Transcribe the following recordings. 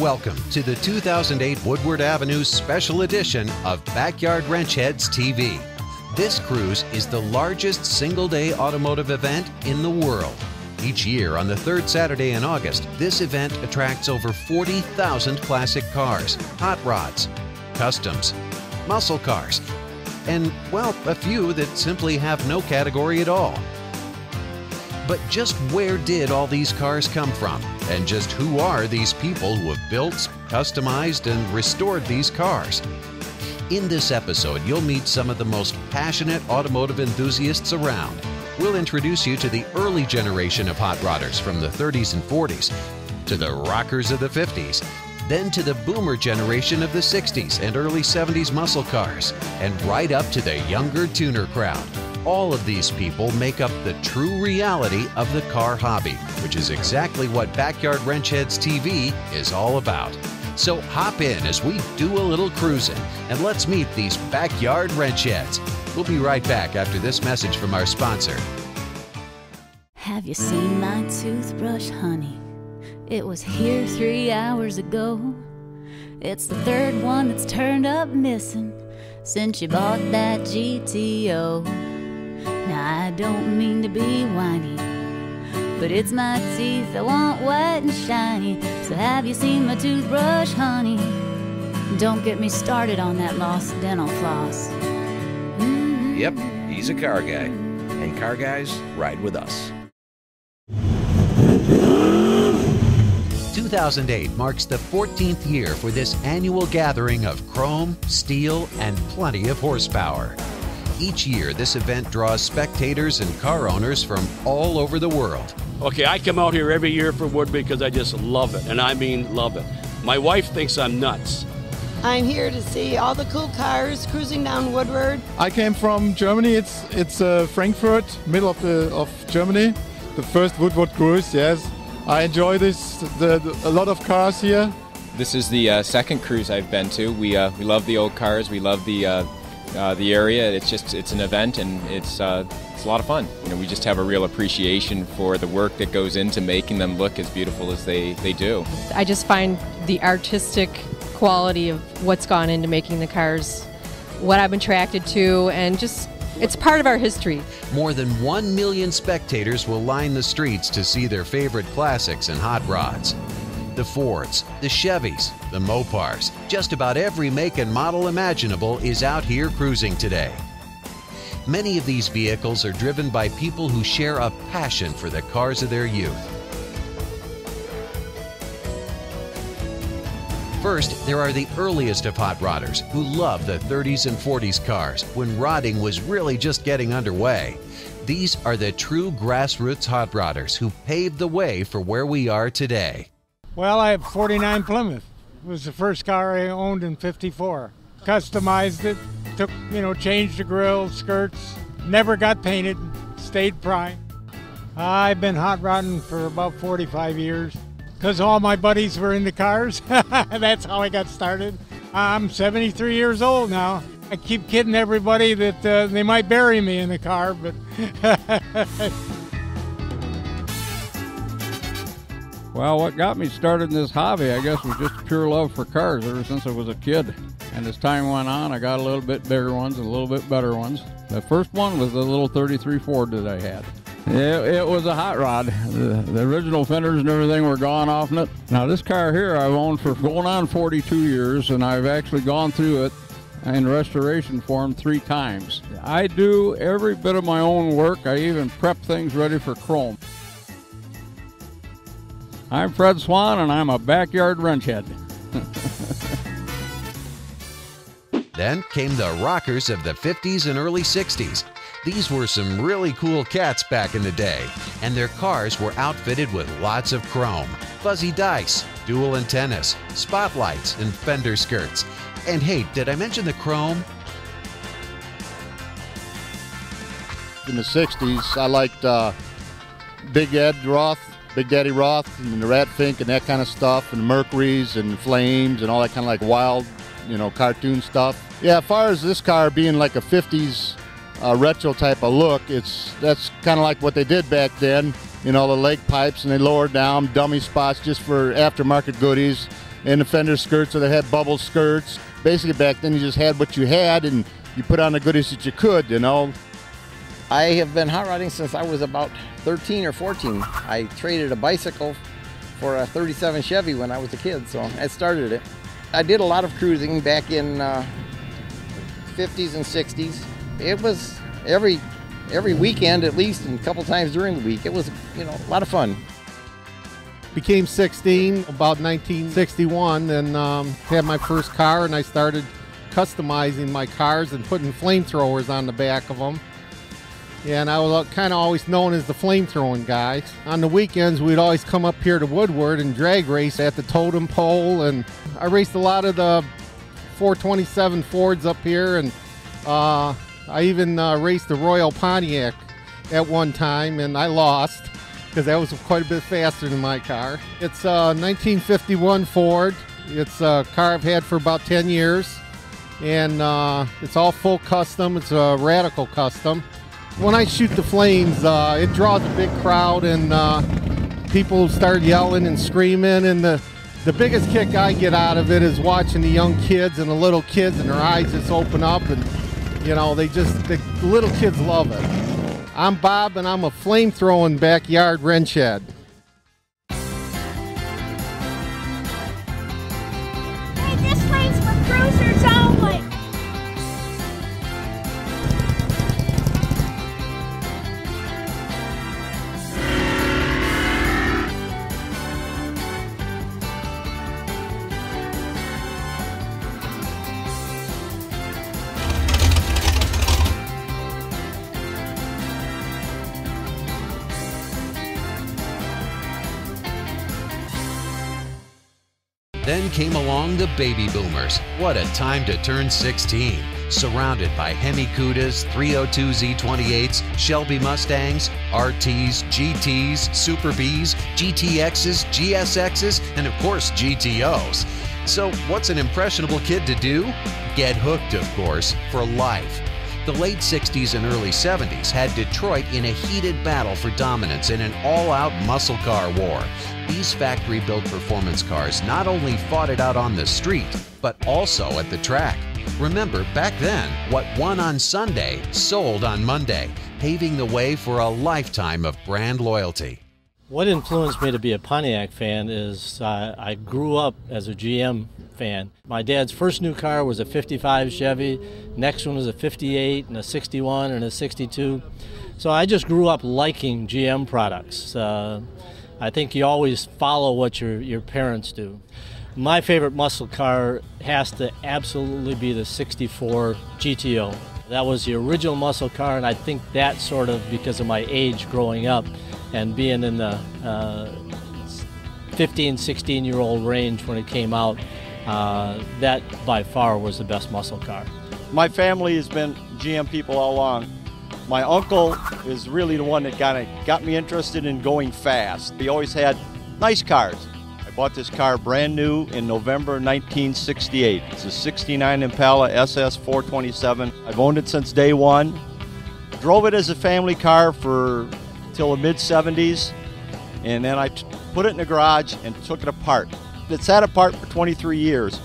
Welcome to the 2008 Woodward Avenue Special Edition of Backyard WrenchHEADS TV. This cruise is the largest single-day automotive event in the world. Each year on the third Saturday in August, this event attracts over 40,000 classic cars, hot rods, customs, muscle cars, and, well, a few that simply have no category at all. But just where did all these cars come from? And just who are these people who have built, customized, and restored these cars? In this episode, you'll meet some of the most passionate automotive enthusiasts around. We'll introduce you to the early generation of hot rodders from the 30s and 40s, to the rockers of the 50s, then to the boomer generation of the 60s and early 70s muscle cars, and right up to the younger tuner crowd. All of these people make up the true reality of the car hobby, which is exactly what Backyard WrenchHEADS TV is all about. So hop in as we do a little cruising, and let's meet these Backyard WrenchHEADS. We'll be right back after this message from our sponsor. Have you seen my toothbrush, honey? It was here 3 hours ago. It's the third one that's turned up missing since you bought that GTO. Now I don't mean to be whiny, but it's my teeth I want white and shiny. So have you seen my toothbrush, honey? Don't get me started on that lost dental floss. Yep, he's a car guy, and car guys ride with us. 2008 marks the 14th year for this annual gathering of chrome, steel, and plenty of horsepower. Each year, this event draws spectators and car owners from all over the world. Okay, I come out here every year for Woodward because I just love it, and I mean love it. My wife thinks I'm nuts. I'm here to see all the cool cars cruising down Woodward. I came from Germany. It's Frankfurt, middle of Germany. The first Woodward Cruise, yes. I enjoy this. A lot of cars here. This is the second cruise I've been to. We love the old cars. We love the area. It's an event, and it's a lot of fun. You know, we just have a real appreciation for the work that goes into making them look as beautiful as they do. I just find the artistic quality of what's gone into making the cars what I'm attracted to, and just it's part of our history. More than 1 million spectators will line the streets to see their favorite classics and hot rods. The Fords, the Chevys, the Mopars, just about every make and model imaginable is out here cruising today. Many of these vehicles are driven by people who share a passion for the cars of their youth. First, there are the earliest of hot rodders who love the 30s and 40s cars when rodding was really just getting underway. These are the true grassroots hot rodders who paved the way for where we are today. Well, I have 49 Plymouth. It was the first car I owned in '54. Customized it, changed the grill, skirts, never got painted, stayed prime. I've been hot rodding for about 45 years. Because all my buddies were into cars. That's how I got started. I'm 73 years old now. I keep kidding everybody that they might bury me in the car, but Well, what got me started in this hobby, I guess, was just pure love for cars ever since I was a kid. And as time went on, I got a little bit bigger ones and a little bit better ones. The first one was the little 33 Ford that I had. It was a hot rod. The original fenders and everything were gone off in it. Now this car here I've owned for going on 42 years, and I've actually gone through it in restoration form 3 times. I do every bit of my own work. I even prep things ready for chrome. I'm Fred Swan, and I'm a backyard wrenchhead. Then came the rockers of the 50s and early 60s. These were some really cool cats back in the day, and their cars were outfitted with lots of chrome, fuzzy dice, dual antennas, spotlights, and fender skirts. And hey, did I mention the chrome? In the 60s, I liked Big Daddy Roth, and the Rat Fink and that kind of stuff, and Mercuries and Flames and all that kind of like wild, cartoon stuff. Yeah, as far as this car being like a 50s retro type of look, that's kind of like what they did back then. The leg pipes, and they lowered down dummy spots just for aftermarket goodies. and the fender skirts, or they had bubble skirts. Basically back then you just had what you had and you put on the goodies that you could, you know. I have been hot rodding since I was about 13 or 14. I traded a bicycle for a 37 Chevy when I was a kid, so I started it. I did a lot of cruising back in 50s and 60s. It was every weekend at least, and a couple times during the week. It was, you know, a lot of fun. Became 16 about 1961 and had my first car, and I started customizing my cars and putting flamethrowers on the back of them. And I was kind of always known as the flamethrowing guy. On the weekends, we'd always come up here to Woodward and drag race at the totem pole, and I raced a lot of the 427 Fords up here, and I even raced the Royal Pontiac at one time, and I lost because that was quite a bit faster than my car. It's a 1951 Ford. It's a car I've had for about 10 years, and it's all full custom. It's a radical custom. When I shoot the flames, it draws a big crowd, and people start yelling and screaming, and the biggest kick I get out of it is watching the young kids and the little kids, and their eyes just open up, and you know, the little kids love it. I'm Bob, and I'm a flame-throwing backyard wrench head. Hey, this lane's for cruisers only. Then came along the baby boomers. What a time to turn 16. Surrounded by Hemi Cudas, 302 Z28s, Shelby Mustangs, RTs, GTs, Super Bs, GTXs, GSXs, and of course GTOs. So what's an impressionable kid to do? Get hooked, of course, for life. The late 60s and early 70s had Detroit in a heated battle for dominance in an all-out muscle car war. These factory-built performance cars not only fought it out on the street, but also at the track. Remember, back then, what won on Sunday sold on Monday, paving the way for a lifetime of brand loyalty. What influenced me to be a Pontiac fan is I grew up as a GM fan. My dad's first new car was a 55 Chevy, next one was a 58 and a 61 and a 62. So I just grew up liking GM products. I think you always follow what your parents do. My favorite muscle car has to absolutely be the 64 GTO. That was the original muscle car, and I think that sort of, because of my age growing up and being in the 15, 16-year-old range when it came out, that by far was the best muscle car. My family has been GM people all along. My uncle is really the one that got me interested in going fast. He always had nice cars. I bought this car brand new in November 1968. It's a 69 Impala SS 427. I've owned it since day one. Drove it as a family car till the mid-70s, and then I put it in the garage and took it apart. It's sat apart for 23 years,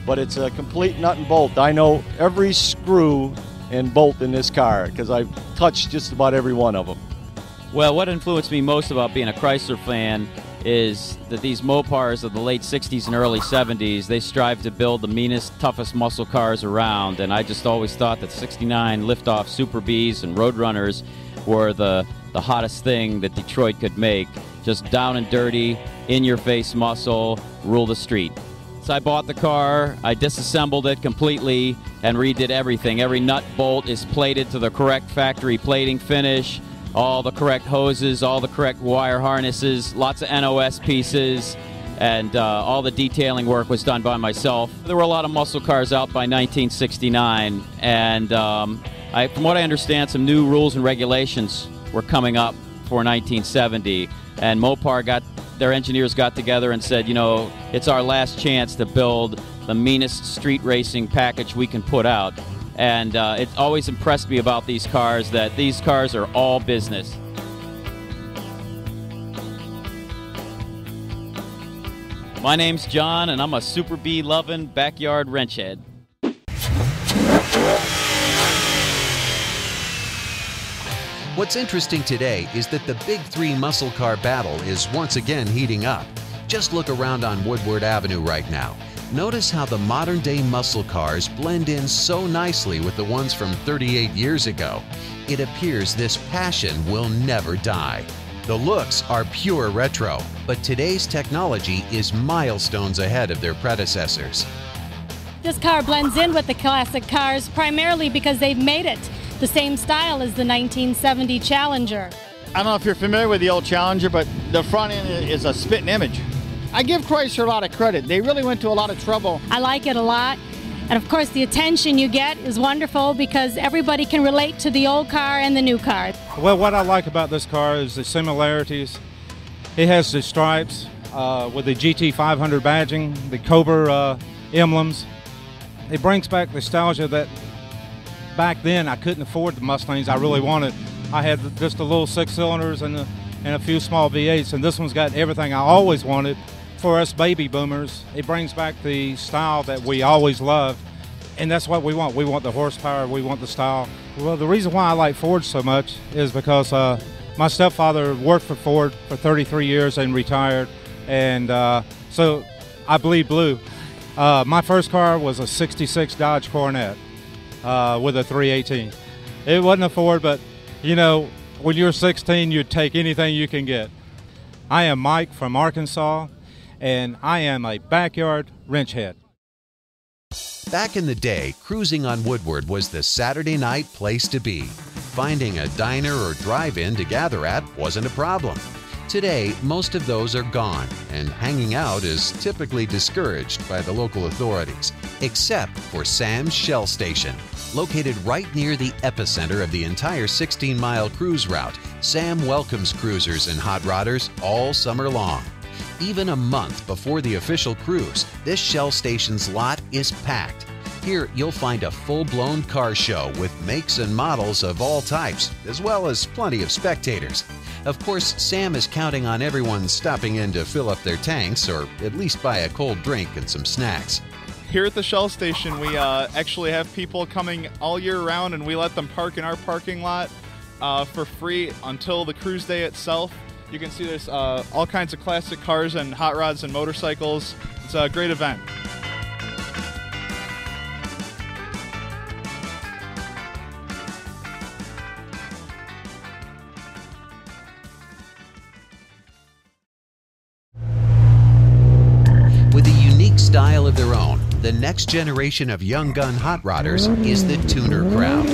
but it's a complete nut and bolt. I know every screw and bolt in this car because I've touched just about every one of them. Well, what influenced me most about being a Chrysler fan is that these Mopars of the late 60s and early 70s, they strive to build the meanest, toughest muscle cars around, and I just always thought that 69 liftoff Super Bs and Roadrunners were the hottest thing that Detroit could make. Just down and dirty, in-your-face muscle, rule the street. So I bought the car, I disassembled it completely and redid everything. Every nut bolt is plated to the correct factory plating finish, all the correct hoses, all the correct wire harnesses, lots of NOS pieces, and all the detailing work was done by myself. There were a lot of muscle cars out by 1969, and from what I understand, some new rules and regulations were coming up for 1970, and Mopar their engineers got together and said, you know, it's our last chance to build the meanest street racing package we can put out. And it always impressed me about these cars that these cars are all business. My name's John, and I'm a Super Bee loving backyard wrench head. What's interesting today is that the big three muscle car battle is once again heating up. Just look around on Woodward Avenue right now. Notice how the modern-day muscle cars blend in so nicely with the ones from 38 years ago. It appears this passion will never die. The looks are pure retro, but today's technology is milestones ahead of their predecessors. This car blends in with the classic cars primarily because they've made it the same style as the 1970 Challenger. I don't know if you're familiar with the old Challenger, but the front end is a spitting image. I give Chrysler a lot of credit. They really went to a lot of trouble. I like it a lot. And of course the attention you get is wonderful because everybody can relate to the old car and the new car. Well, what I like about this car is the similarities. It has the stripes with the GT500 badging, the Cobra emblems. It brings back nostalgia that back then I couldn't afford the Mustangs I really wanted. I had just the little 6-cylinders and a few small V8s, and this one's got everything I always wanted. For us baby boomers, it brings back the style that we always loved, and that's what we want. We want the horsepower, we want the style. Well, the reason why I like Ford so much is because my stepfather worked for Ford for 33 years and retired, and so I bleed blue. My first car was a 66 Dodge Coronet with a 318. It wasn't a Ford, but you know, when you're 16, you'd take anything you can get. I am Mike from Arkansas, and I am a backyard wrench head. Back in the day, cruising on Woodward was the Saturday night place to be. Finding a diner or drive-in to gather at wasn't a problem. Today, most of those are gone, and hanging out is typically discouraged by the local authorities, except for Sam's Shell Station. Located right near the epicenter of the entire 16-mile cruise route, Sam welcomes cruisers and hot rodders all summer long. Even a month before the official cruise, this Shell Station's lot is packed. Here you'll find a full-blown car show with makes and models of all types, as well as plenty of spectators. Of course, Sam is counting on everyone stopping in to fill up their tanks or at least buy a cold drink and some snacks. Here at the Shell Station, we actually have people coming all year round, and we let them park in our parking lot for free until the cruise day itself. You can see there's all kinds of classic cars and hot rods and motorcycles. It's a great event. With a unique style of their own, the next generation of young gun hot rodders is the tuner crowd.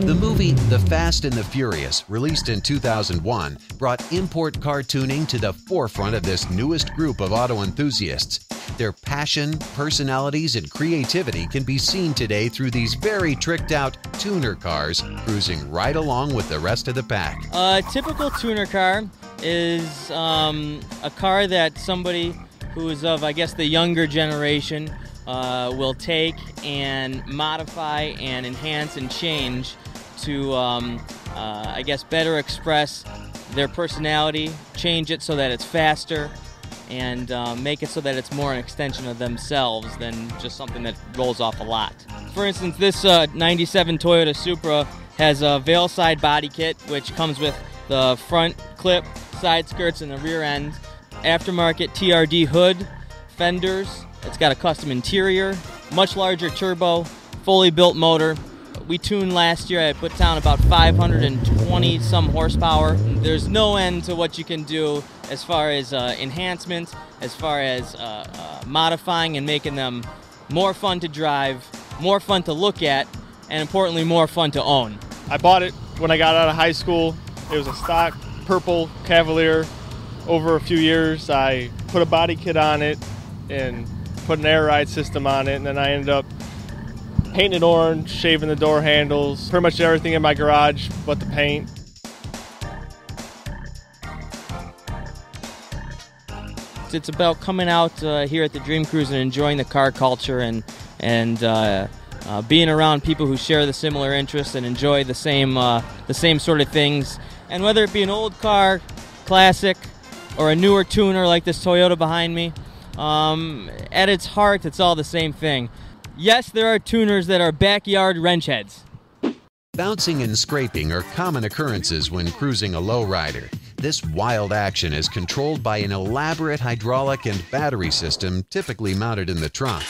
The movie The Fast and the Furious, released in 2001, brought import car tuning to the forefront of this newest group of auto enthusiasts. Their passion, personalities, and creativity can be seen today through these very tricked-out tuner cars cruising right along with the rest of the pack. A typical tuner car is a car that somebody who is of, I guess, the younger generation will take and modify and enhance and change to, I guess, better express their personality, change it so that it's faster, and make it so that it's more an extension of themselves than just something that rolls off a lot. For instance, this 97 Toyota Supra has a veil side body kit, which comes with the front clip, side skirts, and the rear end. Aftermarket TRD hood, fenders. It's got a custom interior, much larger turbo, fully built motor. We tuned last year. I put down about 520 some horsepower. There's no end to what you can do as far as enhancements, as far as modifying and making them more fun to drive, more fun to look at, and importantly, more fun to own. I bought it when I got out of high school. It was a stock purple Cavalier. Over a few years, I put a body kit on it and put an air ride system on it, and then I ended up painting it orange, shaving the door handles, pretty much everything in my garage but the paint. It's about coming out here at the Dream Cruise and enjoying the car culture and being around people who share the similar interests and enjoy the same sort of things. And whether it be an old car, classic, or a newer tuner like this Toyota behind me, At its heart, it's all the same thing. Yes, there are tuners that are backyard wrench heads. Bouncing and scraping are common occurrences when cruising a lowrider. This wild action is controlled by an elaborate hydraulic and battery system typically mounted in the trunk.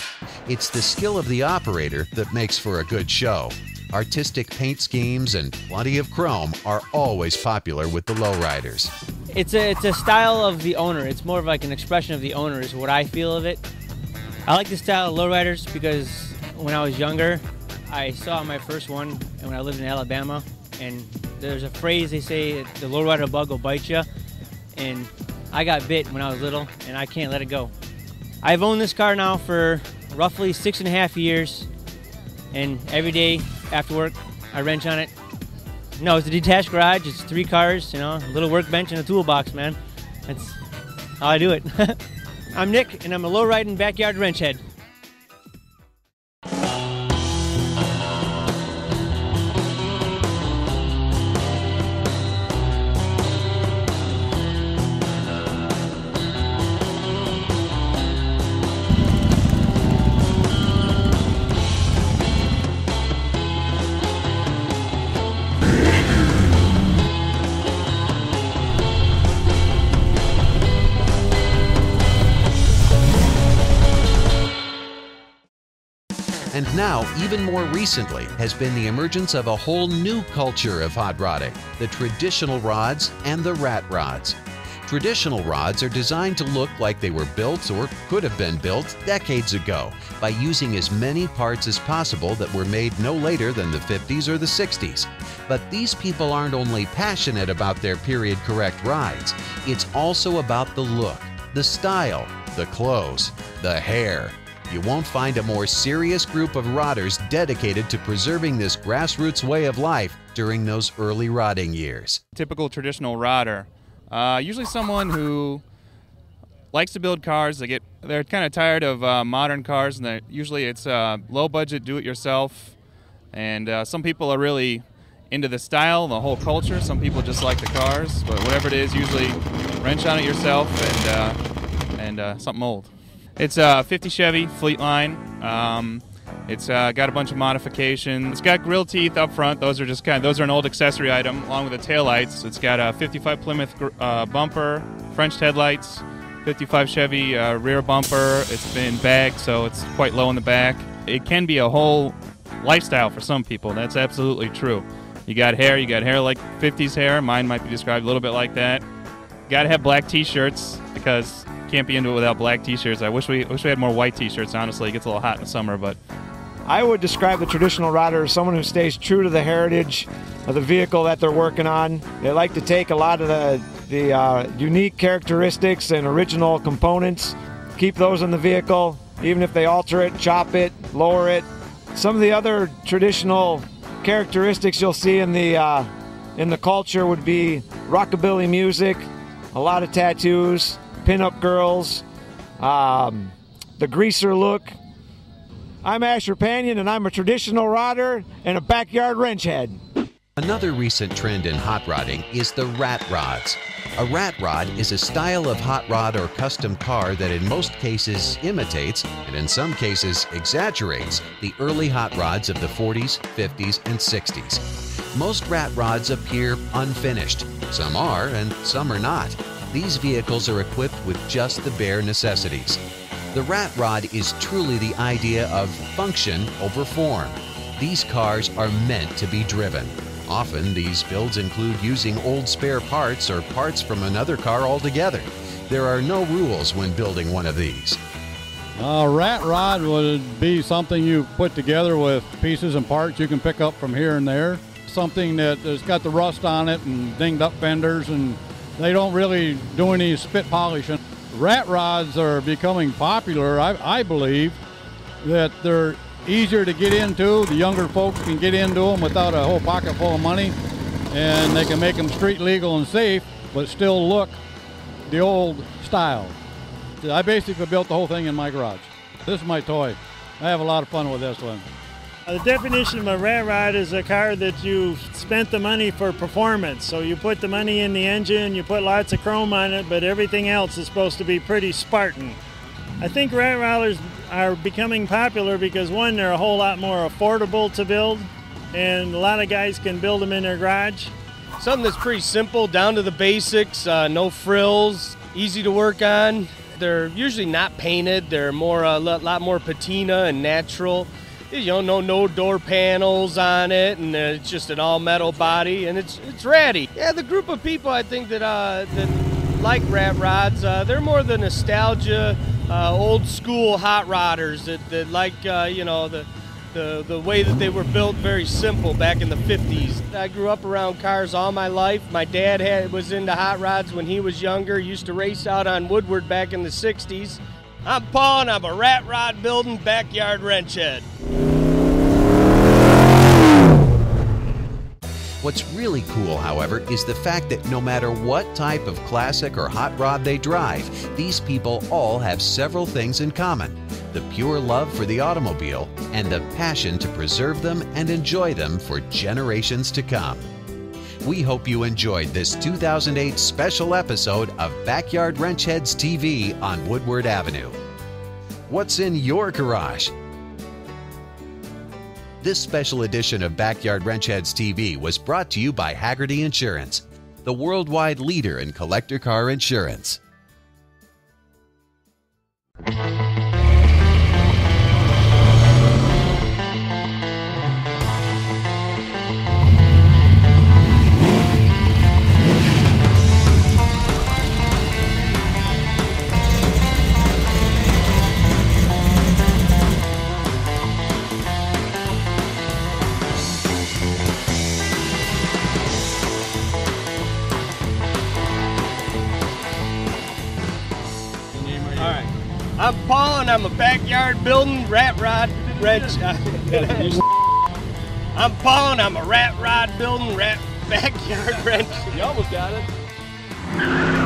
It's the skill of the operator that makes for a good show. Artistic paint schemes and plenty of chrome are always popular with the lowriders. It's a style of the owner. It's more of like an expression of the owner is what I feel of it. I like the style of lowriders because when I was younger, I saw my first one when I lived in Alabama, and there's a phrase they say, the lowrider bug will bite you, and I got bit when I was little, and I can't let it go. I've owned this car now for roughly 6.5 years, and every day after work, I wrench on it. No, it's a detached garage, it's 3 cars, you know, a little workbench and a toolbox, man. That's how I do it. I'm Nick, and I'm a low-riding backyard wrench head. And now, even more recently, has been the emergence of a whole new culture of hot rodding, the traditional rods and the rat rods. Traditional rods are designed to look like they were built or could have been built decades ago by using as many parts as possible that were made no later than the 50s or the 60s. But these people aren't only passionate about their period-correct rides, it's also about the look, the style, the clothes, the hair. You won't find a more serious group of rodders dedicated to preserving this grassroots way of life during those early rodding years. Typical traditional rodder, usually someone who likes to build cars. They're kind of tired of modern cars, and usually it's low budget, do-it-yourself. And some people are really into the style, the whole culture. Some people just like the cars, but whatever it is, usually wrench on it yourself and something old. It's a 50 Chevy Fleetline. It's got a bunch of modifications. It's got grill teeth up front. Those are an old accessory item, along with the taillights. It's got a 55 Plymouth bumper, French headlights, 55 Chevy rear bumper. It's been bagged, so it's quite low in the back. It can be a whole lifestyle for some people. That's absolutely true. You got hair like 50s hair. Mine might be described a little bit like that. Got to have black T-shirts because can't be into it without black T-shirts. I wish we had more white T-shirts. Honestly, it gets a little hot in the summer, but I would describe the traditional rodder as someone who stays true to the heritage of the vehicle that they're working on. They like to take a lot of the unique characteristics and original components, keep those in the vehicle, even if they alter it, chop it, lower it. Some of the other traditional characteristics you'll see in the culture would be rockabilly music, a lot of tattoos, pin-up girls, the greaser look. I'm Asher Panion, and I'm a traditional rodder and a backyard wrench head. Another recent trend in hot rodding is the rat rods. A rat rod is a style of hot rod or custom car that in most cases imitates, and in some cases exaggerates, the early hot rods of the 40s, 50s, and 60s. Most rat rods appear unfinished. Some are, and some are not. These vehicles are equipped with just the bare necessities. The rat rod is truly the idea of function over form. These cars are meant to be driven. Often, these builds include using old spare parts or parts from another car altogether. There are no rules when building one of these. A rat rod would be something you put together with pieces and parts you can pick up from here and there. Something that has got the rust on it and dinged up fenders, and they don't really do any spit polishing. Rat rods are becoming popular. I believe that they're easier to get into. The younger folks can get into them without a whole pocket full of money, and they can make them street legal and safe, but still look the old style. I basically built the whole thing in my garage. This is my toy. I have a lot of fun with this one. The definition of a rat rod is a car that you spent the money for performance. So you put the money in the engine, you put lots of chrome on it, but everything else is supposed to be pretty Spartan. I think rat rodders are becoming popular because, one, they're a whole lot more affordable to build, and a lot of guys can build them in their garage. Something that's pretty simple, down to the basics, no frills, easy to work on. They're usually not painted. They're more a lot more patina and natural. You know, no door panels on it, and it's just an all metal body, and it's ratty. Yeah, the group of people I think that like rat rods, they're more the nostalgia, old school hot rodders that like you know, the way that they were built, very simple back in the 50s. I grew up around cars all my life. My dad was into hot rods when he was younger. Used to race out on Woodward back in the 60s. I'm Paul, and I'm a rat rod building backyard wrench head. What's really cool, however, is the fact that no matter what type of classic or hot rod they drive, these people all have several things in common: the pure love for the automobile and the passion to preserve them and enjoy them for generations to come. We hope you enjoyed this 2008 special episode of Backyard WrenchHEADS TV on Woodward Avenue. What's in your garage? This special edition of Backyard WrenchHEADS TV was brought to you by Hagerty Insurance, the worldwide leader in collector car insurance. I'm Paul, and I'm a backyard building rat rod wrench. I'm Paul, and I'm a rat rod building backyard wrench. You almost got it.